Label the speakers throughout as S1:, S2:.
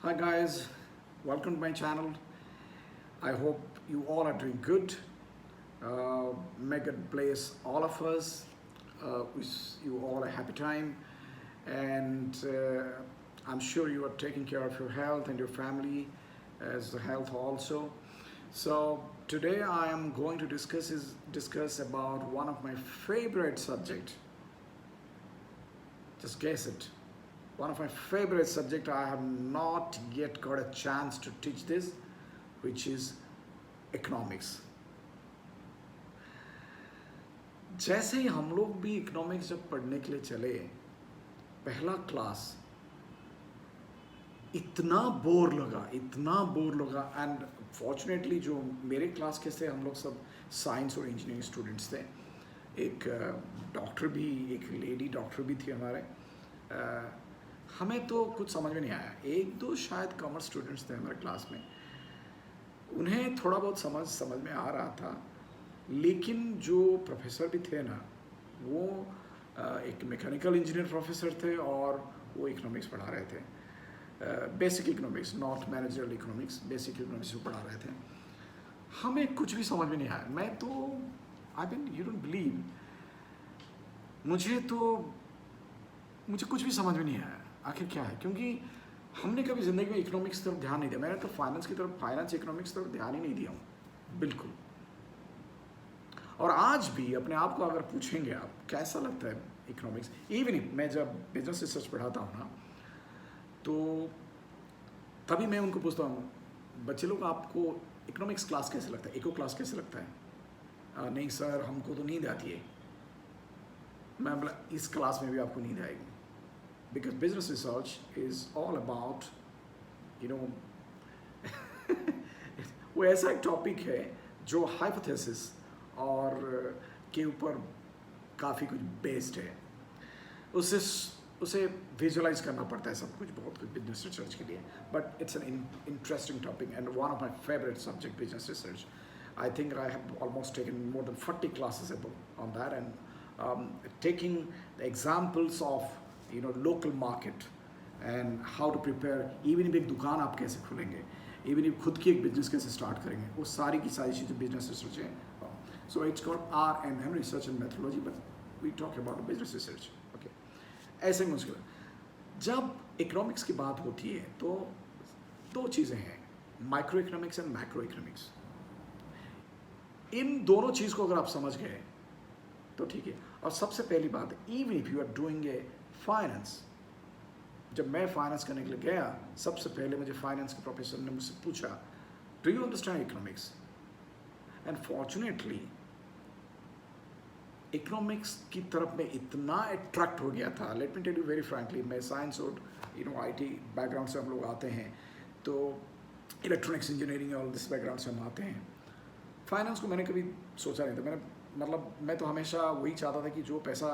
S1: Hi guys, welcome to my channel. I hope you all are doing good. May God bless all of us. Wish you all a happy time, and I'm sure you are taking care of your health and your family as the health also. So today I am going to discuss about one of my favorite subject. Just guess it. One of my favorite subject. I have not yet got a chance to teach this, which is economics. जैसे ही हम लोग भी economics जब पढ़ने के लिए चले, पहला क्लास इतना बोर लगा एंड फॉर्चुनेटली जो मेरे क्लास के थे हम लोग सब साइंस और इंजीनियरिंग स्टूडेंट्स थे. एक डॉक्टर भी, एक लेडी डॉक्टर भी थी हमारे. हमें तो कुछ समझ में नहीं आया. एक दो शायद कॉमर्स स्टूडेंट्स थे हमारे क्लास में, उन्हें थोड़ा बहुत समझ में आ रहा था. लेकिन जो प्रोफेसर भी थे ना, वो एक मैकेनिकल इंजीनियर प्रोफेसर थे और वो इकोनॉमिक्स पढ़ा रहे थे. Basic economics, not managerial economics, basic economics वो पढ़ा रहे थे. हमें कुछ भी समझ में नहीं आया. मैं तो यू डोंट बिलीव, मुझे कुछ भी समझ में नहीं आया आखिर क्या है. क्योंकि हमने कभी ज़िंदगी में इकोनॉमिक्स की तरफ ध्यान नहीं दिया. मैंने तो फाइनेंस इकोनॉमिक्स की तरफ ध्यान ही नहीं दिया हूँ बिल्कुल. और आज भी अपने आप को अगर पूछेंगे आप कैसा लगता है इकोनॉमिक्स, इवन मैं जब बिजनेस रिसर्च पढ़ाता हूँ ना, तो तभी मैं उनको पूछता हूँ, बच्चे लोग आपको इकोनॉमिक्स क्लास कैसे लगता है, इको क्लास कैसे लगता है. नहीं सर, हमको तो नींद आती है. मैं बोला इस क्लास में भी आपको नींद आएगी, because business research is all about वो ऐसा एक टॉपिक है जो हाइपोथेसिस और के ऊपर काफ़ी कुछ बेस्ड है. उसे विजुअलाइज करना पड़ता है सब कुछ, बहुत कुछ बिजनेस रिसर्च के लिए. But it's an interesting topic and one of my favourite subject business research. I think I have almost taken more than 40 classes on that, and taking the examples of local market and how to prepare. Even if एक दुकान आप कैसे खोलेंगे, even if खुद की एक business कैसे start करेंगे, वो सारी की सारी चीज़ें बिजनेस रिसर्च है. So it's called R&M, research and methodology, but we talk about business research. Okay, ऐसे मुश्किल है. जब इकोनॉमिक्स की बात होती है तो दो चीज़ें हैं, micro economics and macro economics. इन दोनों चीज़ को अगर आप समझ गए तो ठीक है. और सबसे पहली बात, even if you are doing a finance, जब मैं फाइनेंस करने के लिए गया, सबसे पहले मुझे फाइनेंस के प्रोफेसर ने मुझसे पूछा, do you understand economics. And fortunately economics की तरफ मैं इतना अट्रैक्ट हो गया था. Let me tell you very frankly, मैं साइंस और IT बैकग्राउंड से हम लोग आते हैं, तो इलेक्ट्रॉनिक्स इंजीनियरिंग और दिस बैकग्राउंड से हम आते हैं. फाइनेंस को मैंने कभी सोचा नहीं था. मैं तो हमेशा वही चाहता था कि जो पैसा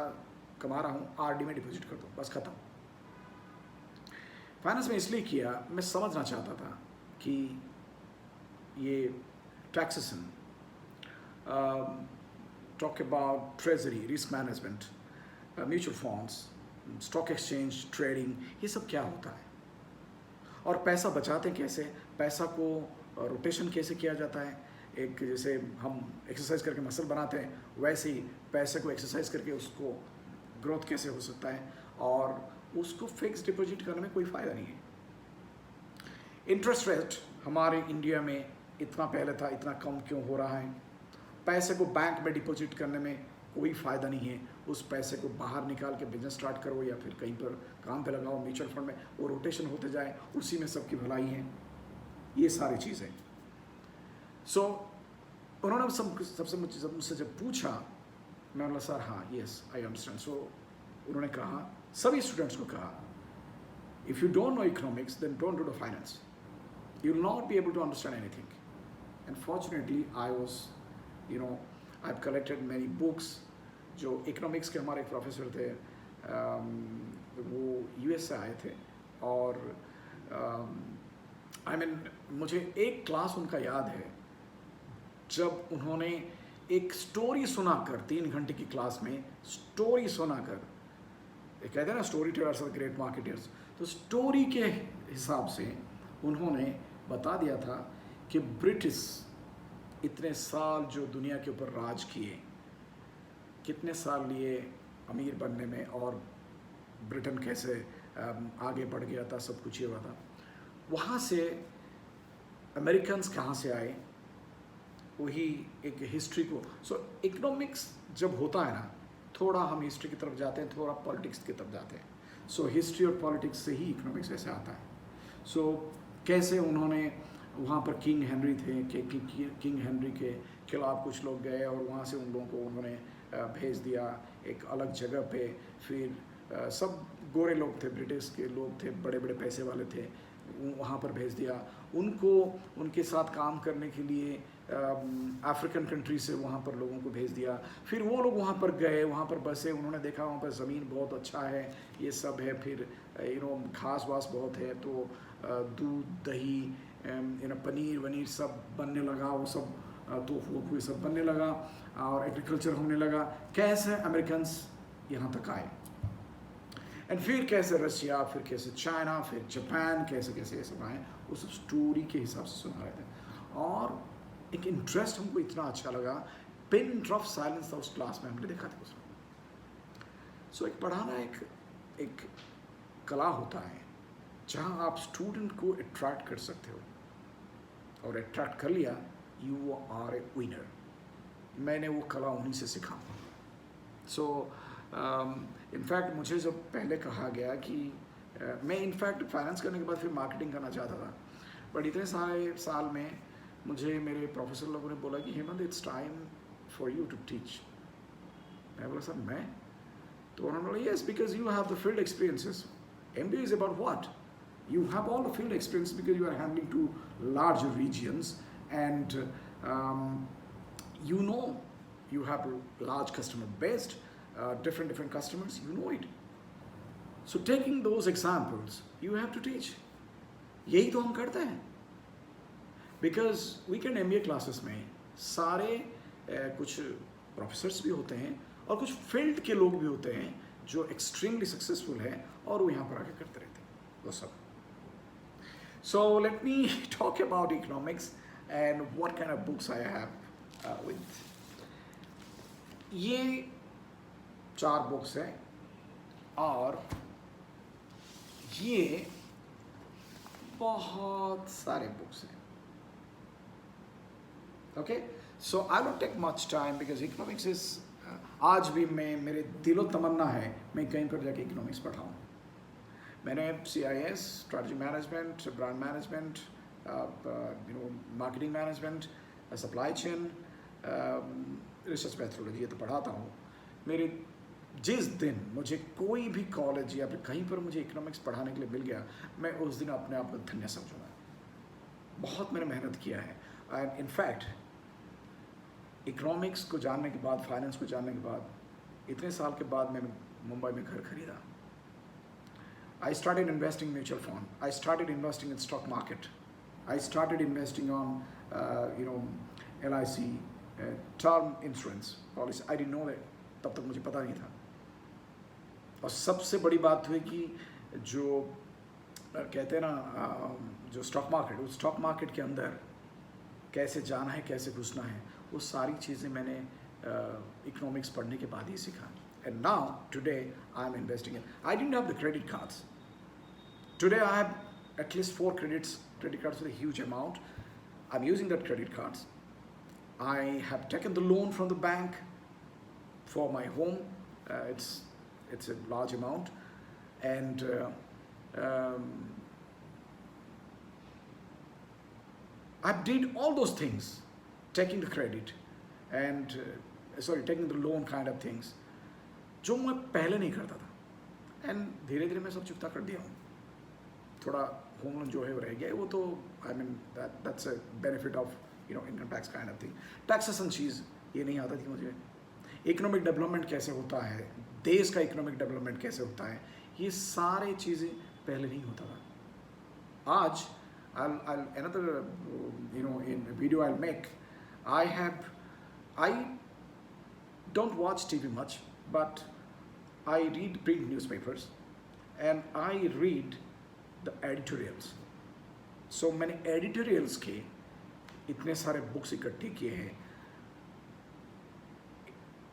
S1: कमा रहा हूँ RD में डिपॉजिट कर दो, बस खत्म. फाइनेंस में इसलिए किया, मैं समझना चाहता था कि ये taxation, talk about treasury, risk management, mutual funds, stock exchange, trading, ये सब क्या होता है और पैसा बचाते कैसे, पैसा को रोटेशन कैसे किया जाता है. एक जैसे हम एक्सरसाइज करके मसल बनाते हैं, वैसे ही पैसे को एक्सरसाइज करके उसको ग्रोथ कैसे हो सकता है, और उसको फिक्स डिपॉजिट करने में कोई फ़ायदा नहीं है. इंटरेस्ट रेट हमारे इंडिया में इतना पहले था, इतना कम क्यों हो रहा है. पैसे को बैंक में डिपॉजिट करने में कोई फ़ायदा नहीं है. उस पैसे को बाहर निकाल के बिजनेस स्टार्ट करो या फिर कहीं पर काम पे लगाओ, म्यूचुअल फंड में, वो रोटेशन होते जाए, उसी में सबकी भलाई है. ये सारी चीज़ें. सो उन्होंने सबसे मुझसे जब पूछा, मैं बोला सर हाँ, यस आई अंडरस्टैंड. सो उन्होंने कहा, सभी स्टूडेंट्स को कहा, if you don't know economics then don't do the finance, you will not be able to understand anything. And fortunately I have collected many books. जो इकोनॉमिक्स के हमारे एक प्रोफेसर थे, वो US से आए थे, और मुझे एक क्लास उनका याद है जब उन्होंने एक स्टोरी सुनाकर, 3 घंटे की क्लास में स्टोरी सुनाकर, कहते हैं ना story tellers are great marketers, तो स्टोरी के हिसाब से उन्होंने बता दिया था कि ब्रिटिश इतने साल जो दुनिया के ऊपर राज किए, कितने साल लिए अमीर बनने में, और ब्रिटेन कैसे आगे बढ़ गया था, सब कुछ ये हुआ था। वहाँ से अमेरिकन्स कहाँ से आए, वही एक हिस्ट्री को, सो इकोनॉमिक्स जब होता है ना, थोड़ा हम हिस्ट्री की तरफ जाते हैं, थोड़ा पॉलिटिक्स की तरफ जाते हैं। सो हिस्ट्री और पॉलिटिक्स से ही इकोनॉमिक्स वैसे आता है। सो कैसे उन्होंने वहाँ पर किंग हेनरी थे कि किंग हेनरी के खिलाफ कुछ लोग गए और वहाँ से उन लोगों को उन्होंने भेज दिया एक अलग जगह पे। फिर सब गोरे लोग थे, ब्रिटिश के लोग थे, बड़े बड़े पैसे वाले थे, वहाँ पर भेज दिया उनको, उनके साथ काम करने के लिए अफ्रीकन कंट्री से वहाँ पर लोगों को भेज दिया। फिर वो लोग वहाँ पर गए, वहाँ पर बसे, उन्होंने देखा वहाँ पर ज़मीन बहुत अच्छा है, ये सब है, फिर घास वास बहुत है, तो दूध दही पनीर वनीर सब बनने लगा, वो सब तो वो सब बनने लगा और एग्रीकल्चर होने लगा। कैसे अमेरिकन्स यहाँ तक आए, एंड फिर कैसे रशिया, फिर कैसे चाइना, फिर जापान, कैसे कैसे ये सब आए, वो सब स्टोरी के हिसाब से सुना रहे थे। और एक इंटरेस्ट हमको इतना अच्छा लगा, पिन ड्रॉप साइलेंस था उस क्लास में, हमने देखा था उसमें। सो एक पढ़ाना एक कला होता है जहाँ आप स्टूडेंट को अट्रैक्ट कर सकते हो, और अट्रैक्ट कर लिया, यू आर ए विनर। मैंने वो कला उन्हीं से सीखा। सो इनफैक्ट मुझे जब पहले कहा गया कि मैं इनफैक्ट फाइनेंस करने के बाद फिर मार्केटिंग करना चाहता था, बट इतने सारे साल में मुझे मेरे प्रोफेसर लोगों ने बोला कि Hemant it's time for you to teach. मैं बोला सर मैं, तो उन्होंने बोला yes because you have the field experiences. MBA is about what? You have all the field experience because you are handling two large regions, and you know you have large customer base, different customers, you know it. So taking those examples, you have to teach. यही तो हम करते हैं, because weekend MBA classes में सारे कुछ professors भी होते हैं और कुछ फील्ड के लोग भी होते हैं जो एक्सट्रीमली सक्सेसफुल है और वो यहाँ पर आके करते रहते हैं वो सब। So let me talk about economics and what kind of books I have with. ये 4 बुक्स हैं और ये बहुत सारे बुक्स हैं। Okay, so I don't take much time because economics is आज भी मेरे दिलो तमन्ना है मैं कहीं पर जाके इकोनॉमिक्स पढ़ाऊँ। मैंने CIS, strategy management, brand management, marketing management, supply chain, research methodology ये तो पढ़ाता हूँ। मेरे जिस दिन मुझे कोई भी कॉलेज या फिर कहीं पर मुझे इकोनॉमिक्स पढ़ाने के लिए मिल गया, मैं उस दिन अपने आप को धन्य समझूंगा। बहुत मैंने मेहनत किया है, एंड इनफैक्ट इकोनॉमिक्स को जानने के बाद, फाइनेंस को जानने के बाद, इतने साल के बाद मैंने मुंबई में घर खरीदा। I started investing in mutual fund. I started investing in stock market. I started investing on, LIC, term insurance policy. I didn't know that. तब तक मुझे पता नहीं था। और सबसे बड़ी बात हुई कि जो कहते हैं ना, जो स्टॉक मार्केट, उस स्टॉक मार्केट के अंदर कैसे जाना है, कैसे घुसना है, वो सारी चीज़ें मैंने इकोनॉमिक्स पढ़ने के बाद ही सीखा। And now, today, I'm investing in. I didn't have the credit cards. Today, I have at least 4 credit cards with a huge amount. I'm using that credit cards. I have taken the loan from the bank for my home. It's a large amount, and I did all those things, taking the credit and taking the loan kind of things. जो मैं पहले नहीं करता था, and धीरे धीरे मैं सब चुकता कर दिया हूँ। थोड़ा होम लोन जो है वो रह गया है, वो तो I mean that's a benefit of income tax kind of thing. Taxation चीज़ ये नहीं आता थी मुझे। इकोनॉमिक डेवलपमेंट कैसे होता है, देश का इकोनॉमिक डेवलपमेंट कैसे होता है, ये सारे चीज़ें पहले नहीं होता था। आज another in video I'll make, I don't watch TV much, but I read print newspapers and I read the editorials. सो मैंने एडिटोरियल्स के इतने सारे बुक्स इकट्ठे किए हैं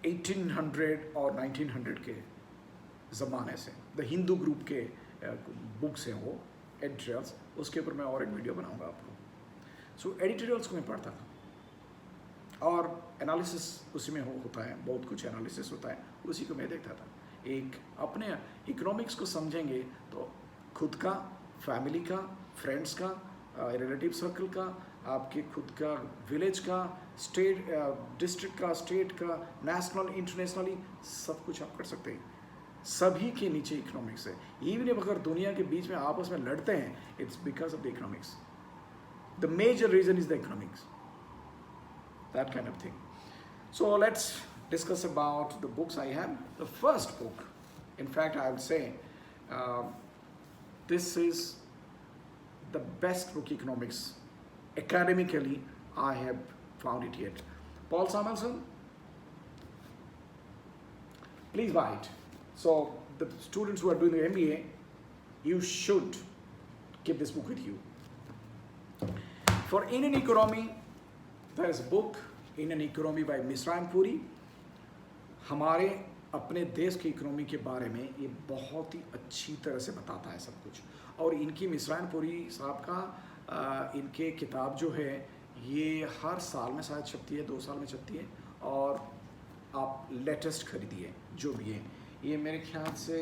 S1: 1800 और 1900 के ज़माने से, द हिंदू ग्रुप के बुक्स हैं वो एडिटोरियल्स, उसके ऊपर मैं और एक वीडियो बनाऊंगा आपको। सो एडिटोरियल्स को मैं पढ़ता था और एनालिसिस उसी में होता है, बहुत कुछ एनालिसिस होता है, उसी को मैं देखता था। एक अपने इकोनॉमिक्स को समझेंगे तो खुद का, फैमिली का, फ्रेंड्स का, रिलेटिव सर्कल का, आपके खुद का विलेज का, स्टेट डिस्ट्रिक्ट का, स्टेट का, नेशनल इंटरनेशनली सब कुछ आप कर सकते हैं। सभी के नीचे इकोनॉमिक्स है। इवन अगर दुनिया के बीच में आपस में लड़ते हैं, it's because of the economics. The major reason is the economics, that kind of thing. So let's discuss about the books I have. The first book, in fact, I would say this is the best book economics academically I have found it yet. Paul Samuelson, please buy it. So the students who are doing the MBA, you should keep this book with you. For Indian economy, there is a book, Indian Economy by Misran Puri. हमारे अपने देश की economy के बारे में ये बहुत ही अच्छी तरह से बताता है सब कुछ। और इनकी मिसरान पुरी साहब का इनके किताब जो है ये हर साल में शायद छपती है, 2 साल में छपती है, और आप लेटेस्ट खरीदिए जो भी है। ये मेरे ख्याल से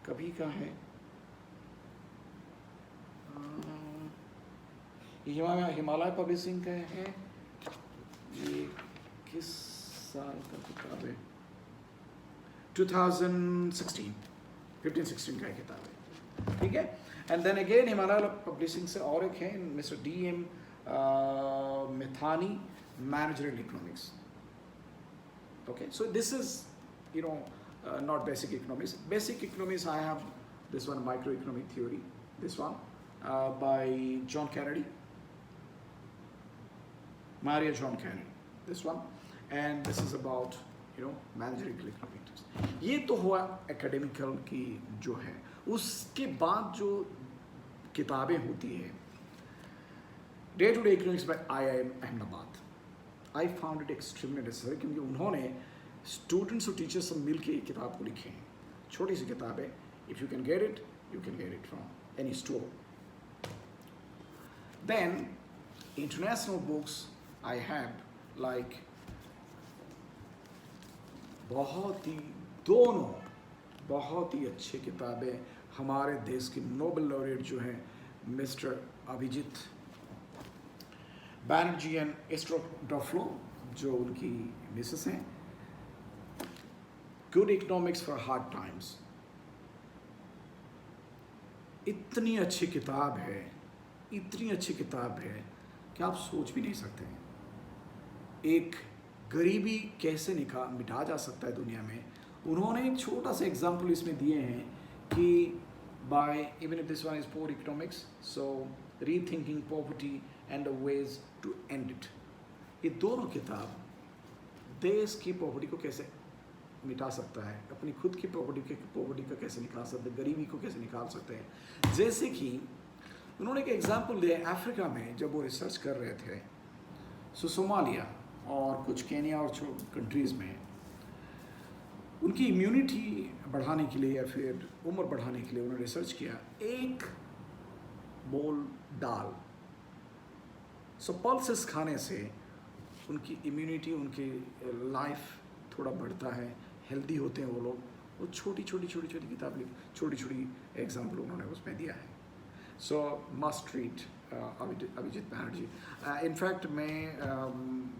S1: कभी का है, हिमालय पब्लिशिंग का है। ये किस साल का किताब है? 2016, 15-16 का किताब है, ठीक है। And then again Himalaya publishing से और एक है mister DM Methani, managerial economics. Okay, so this is not basic economics. Basic economics I have this one, microeconomic theory, this one by John Kennedy, Maria John Kennedy, this one. And this is about managerial economics. ये तो हुआ academical की जो है। उसके बाद जो किताबें होती है day to day economics by IIM Ahmedabad, I found it extremely necessary, क्योंकि उन्होंने स्टूडेंट्स और टीचर्स सब मिल के किताब को लिखे हैं। छोटी सी किताब है, if you can get it, you can get it from any store. Then international books I have like दोनों बहुत ही अच्छी किताबें हमारे देश के नोबेल लॉरेट जो हैं mister Abhijit Banerjee and Esther Duflo, जो उनकी मिसेस हैं, good economics for hard times. इतनी अच्छी किताब है, इतनी अच्छी किताब है कि आप सोच भी नहीं सकते हैं एक गरीबी कैसे मिटा जा सकता है दुनिया में। उन्होंने एक छोटा सा एग्जाम्पल इसमें दिए हैं कि by even if this one is poor economics, so rethinking poverty and the ways to end it. ये दोनों किताब देश की पॉवर्टी को कैसे मिटा सकता है, अपनी खुद की पॉवर्टी को कैसे निकाल सकते हैं, गरीबी को कैसे निकाल सकते हैं। जैसे कि उन्होंने एक एग्जाम्पल दिया, अफ्रीका में जब वो रिसर्च कर रहे थे, सो सोमालिया और कुछ केनिया और कंट्रीज़ में उनकी इम्यूनिटी बढ़ाने के लिए या फिर उम्र बढ़ाने के लिए उन्होंने रिसर्च किया, एक बोल दाल, सो पल्सेस खाने से उनकी इम्यूनिटी, उनकी लाइफ थोड़ा बढ़ता है, हेल्दी होते हैं वो लोग। वो छोटी किताब, छोटी एग्जाम्पल उन्होंने उसमें दिया है। So must read Abhijit Banerjee. In fact मैं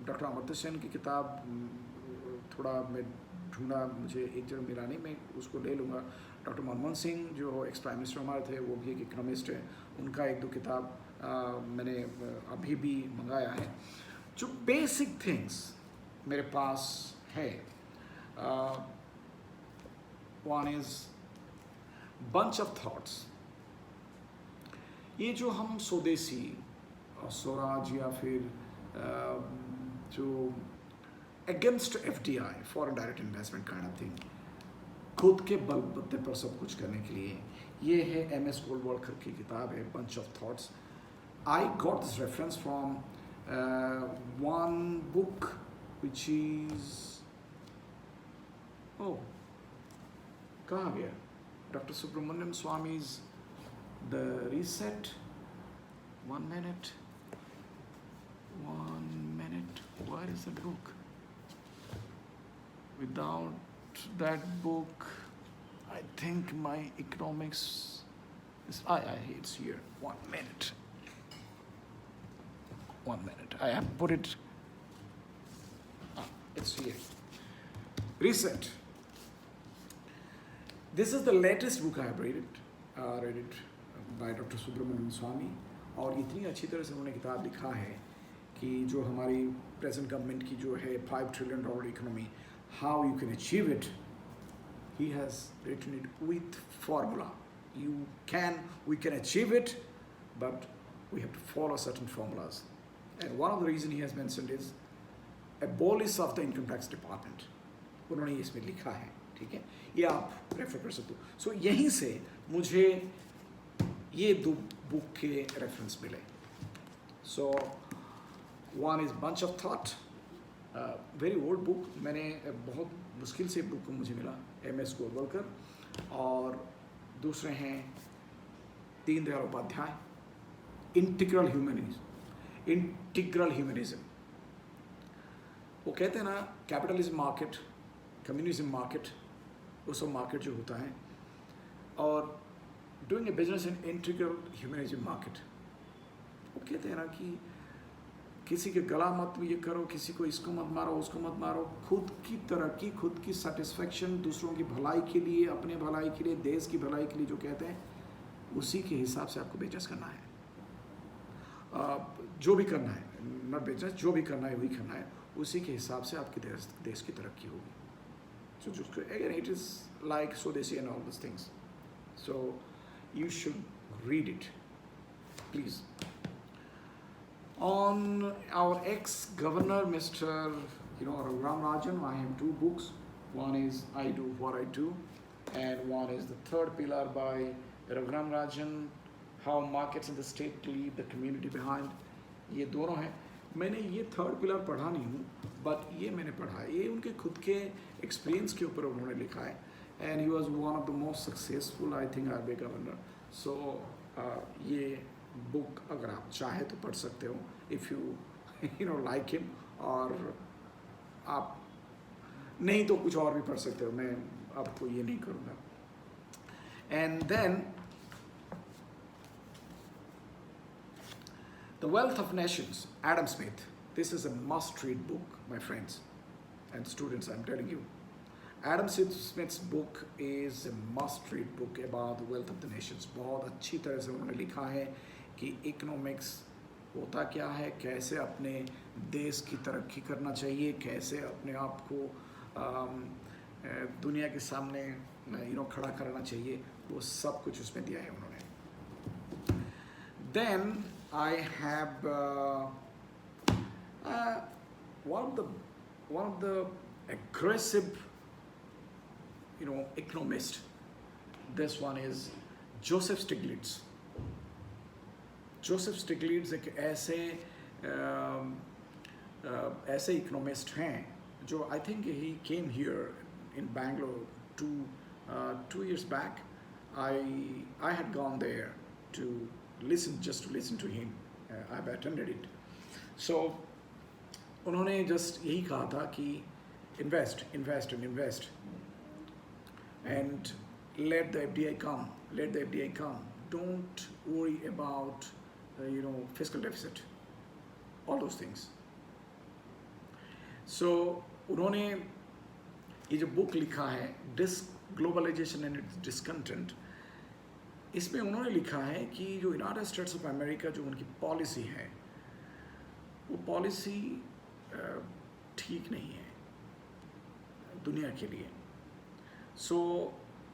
S1: डॉक्टर अमर्त्य सेन की किताब थोड़ा मैं ढूंढा, मुझे एक जगह मिला नहीं, मैं उसको ले लूँगा। डॉक्टर मनमोहन सिंह जो एक्स प्राइम मिनिस्टर हमारे थे, वो भी एक इकोनॉमिस्ट है, उनका 1-2 किताब मैंने अभी भी मंगाया है। जो बेसिक थिंग्स मेरे पास है, one is bunch of thoughts. ये जो हम स्वदेशी स्वराज या फिर जो against FDI, foreign direct investment kind of thing, खुद के बलबूते पर सब कुछ करने के लिए, ये है MS गोल्डवाल्कर की किताब है, bunch of thoughts. I got this reference from one book which is, oh, कहाँ गया? Dr. Subramanian Swami's The Reset. 1 minute. Where is the book? Without that book, I think my economics is. It's here. 1 minute. 1 minute. I have put it. It's here. Reset. This is the latest book I have read it by Dr. Subramanian Swami. और इतनी अच्छी तरह से उन्होंने किताब लिखा है कि जो हमारी प्रेजेंट गवर्नमेंट की जो है $5 trillion economy, how you can achieve it. He has written it with formula. We can achieve it, but we have to follow certain formulas. And one of the reasons he has mentioned is abolish of the income tax department. उन्होंने इसमें लिखा है, ठीक है, ये आप refer कर सकते हो. सो यहीं से मुझे ये 2 बुक के रेफरेंस मिले. So one is bunch of thought, very old book. मैंने बहुत मुश्किल से बुक को मुझे मिला, MS गोलवलकर. और दूसरे हैं दीनदयाल उपाध्याय, इंटीग्रल ह्यूमनिज्म. वो कहते हैं ना, कैपिटलिज्म मार्केट, कम्युनिज्म मार्केट, वो सब मार्केट जो होता है, और doing a business in integral humanism market. वो कहते हैं ना कि किसी के गला मत ये करो, किसी को इसको मत मारो, उसको मत मारो. खुद की तरक्की, खुद की सेटिस्फेक्शन, दूसरों की भलाई के लिए, अपने भलाई के लिए, देश की भलाई के लिए जो कहते हैं, उसी के हिसाब से आपको बिजनेस करना है. जो भी करना है, नॉट बिजनेस, जो भी करना है वही करना है, उसी के हिसाब से आपके देश की तरक्की होगी. So just again, it is like Swadeshi and all these things. So you should read it, please. On our ex-governor, Mr. Raghuram Rajan, I have 2 books. One is I Do What I Do, and one is The Third Pillar by Raghuram Rajan, How Markets in the State Leave the Community Behind. ये दोनों हैं. मैंने ये third pillar पढ़ा नहीं हूँ, but ये मैंने पढ़ा है. ये उनके खुद के एक्सपीरियंस के ऊपर उन्होंने लिखा है. And he was one of the most successful, I think, RBI governor. So ये बुक अगर आप चाहे तो पढ़ सकते हो, इफ़ यू लाइक हिम. और आप नहीं तो कुछ और भी पढ़ सकते हो, मैं आपको ये नहीं करूँगा. And then The Wealth of Nations, Adam Smith. This is a must-read book, my friends and students, I'm telling you. Adam Smith's book is a must-read book about the wealth of the nations. बहुत अच्छी तरह से उन्होंने लिखा है कि economics होता क्या है, कैसे अपने देश की तरक्की करना चाहिए, कैसे अपने आप को दुनिया के सामने खड़ा करना चाहिए, वो सब कुछ उसमें दिया है उन्होंने. Then I have one of the aggressive, economist. This one is Joseph Stiglitz. Joseph Stiglitz एक ऐसे इकोनॉमिस्ट हैं जो I think he came here in Bangalore 2 years back. I had gone there to just to listen to him. I've attended it. So उन्होंने just यही कहा था कि invest and let the FDI come. Don't worry about fiscal deficit, all those things. So उन्होंने ये जो book लिखा है, Globalization and its Discontent, इसमें उन्होंने लिखा है कि जो यूनाइटेड स्टेट्स ऑफ अमेरिका जो उनकी पॉलिसी है, वो पॉलिसी ठीक नहीं है दुनिया के लिए. सो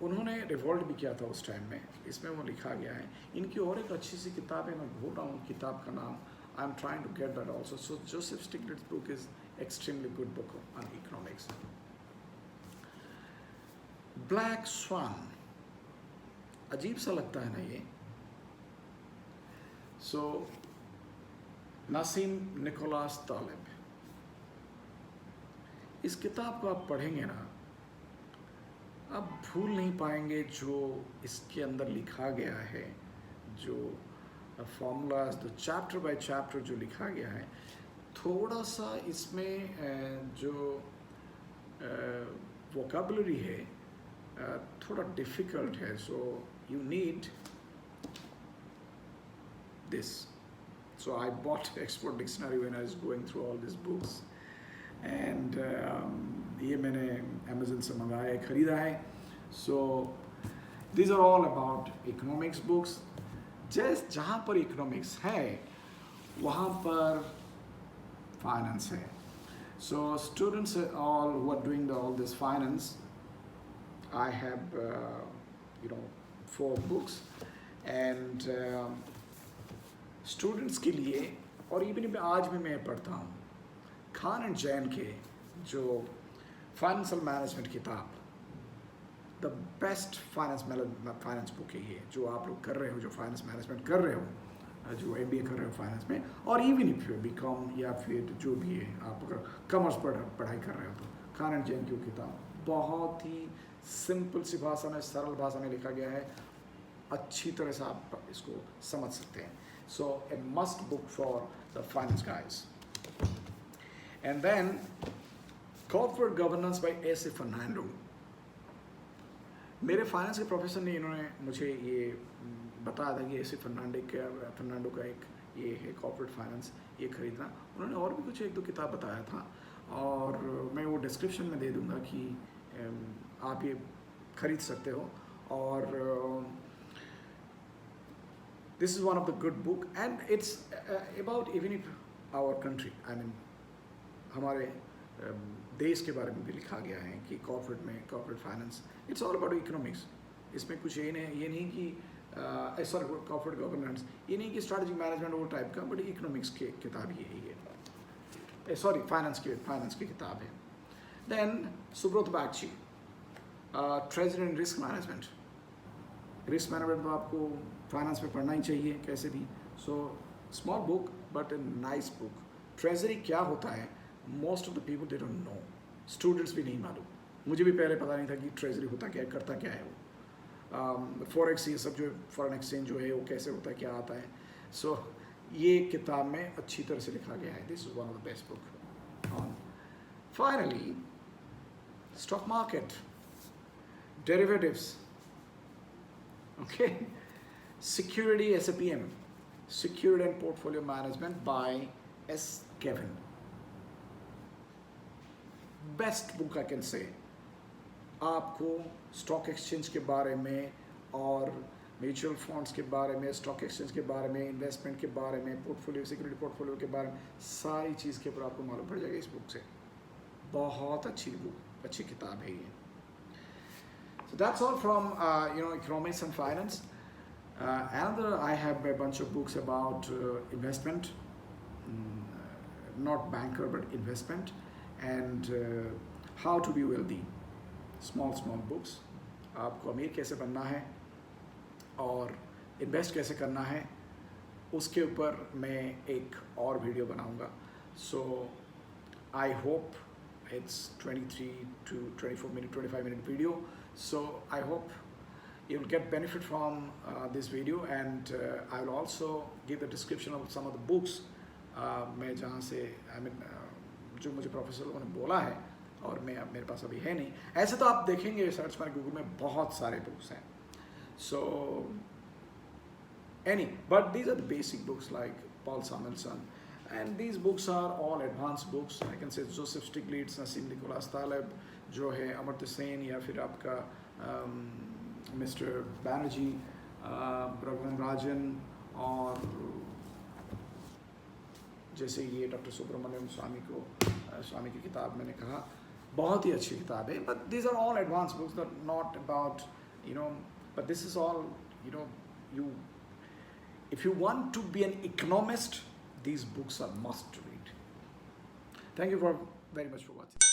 S1: उन्होंने रिवॉल्ट भी किया था उस टाइम में. इसमें वो लिखा गया है. इनकी और एक अच्छी सी किताब है, मैं भूल रहा हूँ किताब का नाम. I am trying to get that also. So Joseph Stiglitz book is extremely good book on economics. Black swan. अजीब सा लगता है ना ये. सो नासिम निकोलस तालिब, इस किताब को आप पढ़ेंगे ना, आप भूल नहीं पाएंगे जो इसके अंदर लिखा गया है, जो फॉर्मूलाज, तो चैप्टर बाय चैप्टर जो लिखा गया है. थोड़ा सा इसमें जो वोकेबुलरी है थोड़ा डिफ़िकल्ट है. So you need this. So I bought Export Dictionary when I was going through all these books, and ये मैंने Amazon से मंगाया है, ख़रीदा है. So these are all about economics books. जहाँ पर economics है वहाँ पर finance है. So students all who are doing all this finance, I have 4 books, and students के लिए, और इवन आज भी मैं पढ़ता हूँ, खान एंड जैन के जो फाइनेंशियल मैनेजमेंट किताब, द बेस्ट फाइनेंस बुक है ये. जो आप लोग कर रहे हो, जो फाइनेंस मैनेजमेंट कर रहे हो, जो MBA कर रहे हो फाइनेंस में, और इवन इफ यू BCom या फिर जो भी है, आप अगर कॉमर्स पढ़ाई कर रहे हो, तो खान एंड जैन की किताब बहुत ही सिंपल सी भाषा में, सरल भाषा में लिखा गया है. अच्छी तरह से आप इसको समझ सकते हैं. So a must book for the finance guys. And then Corporate Governance by A.C. Fernando. मेरे फाइनेंस के प्रोफेसर ने, इन्होंने मुझे ये बताया था कि A.C. फर्नांडो का एक ये है कॉर्पोरेट फाइनेंस, ये खरीदना. उन्होंने और भी कुछ 1-2 किताब बताया था, और मैं वो डिस्क्रिप्शन में दे दूँगा कि आप ये खरीद सकते हो. और this is one of the good book, and it's about even if our country, I mean हमारे देश के बारे में भी लिखा गया है कि corporate finance, it's all about economics. इसमें कुछ ये नहीं कि सॉरी कॉर्पोरेट गवर्नेंस, ये नहीं कि स्ट्रैटेजिक मैनेजमेंट वो टाइप का, बट इकोनॉमिक्स की किताब ये है, ये सॉरी फाइनेंस की किताब है. Then Subrata Bagchi, treasury and risk management. Risk management तो आपको फाइनेंस में पढ़ना ही चाहिए कैसे भी. So small book but a nice book. Treasury क्या होता है, most of the people they don't know. Students भी नहीं मालूम, मुझे भी पहले पता नहीं था कि ट्रेजरी होता क्या है, करता क्या है वो. फॉरेक्स, ये सब जो फॉरेन एक्सचेंज जो है वो कैसे होता है, क्या आता है. सो ये किताब में अच्छी तरह से लिखा गया है. This is one of the best book on. Finally stock market, derivatives, okay, Security SAPM, Security and Portfolio Management by S. Kevin. Best book I can say. आपको स्टॉक एक्सचेंज के बारे में और म्यूचुअल फंड्स के बारे में, stock exchange के बारे में, इन्वेस्टमेंट के बारे में, पोर्टफोलियो, सिक्योरिटी पोर्टफोलियो के बारे में, सारी चीज़ के ऊपर आपको मालूम पड़ जाएगा इस बुक से. बहुत अच्छी बुक, अच्छी किताब है ये. So that's all from economics and finance. Another, I have a bunch of books about investment, not banker but investment, and how to be wealthy. Small books. आपको अमीर कैसे बनना है और इन्वेस्ट कैसे करना है, उसके ऊपर मैं एक और वीडियो बनाऊंगा. So I hope it's 23 to 24 minute, 25 minute video. So I hope you'll get benefit from this video, and I will also give the description of some of the books मैं जहाँ से जो मुझे प्रोफेसर लोगों ने बोला है, और मैं अब मेरे पास अभी है नहीं. ऐसे तो आप देखेंगे सर्च मार गूगल में बहुत सारे बुक्स हैं. So but these are the basic books like Paul Samuelson, and these books are all advanced books. I can say Joseph Stiglitz, Nassim Nicholas Taleb, जो है अमर्त्य सेन, या फिर आपका मिस्टर बैनर्जी, रघुवंश राजन, और जैसे ये डॉक्टर सुब्रमण्यम स्वामी की किताब मैंने कहा, बहुत ही अच्छी किताब है. But these are all advance books, not about but this is all you if you want to be an economist, these books are must read. Thank you very much for watching.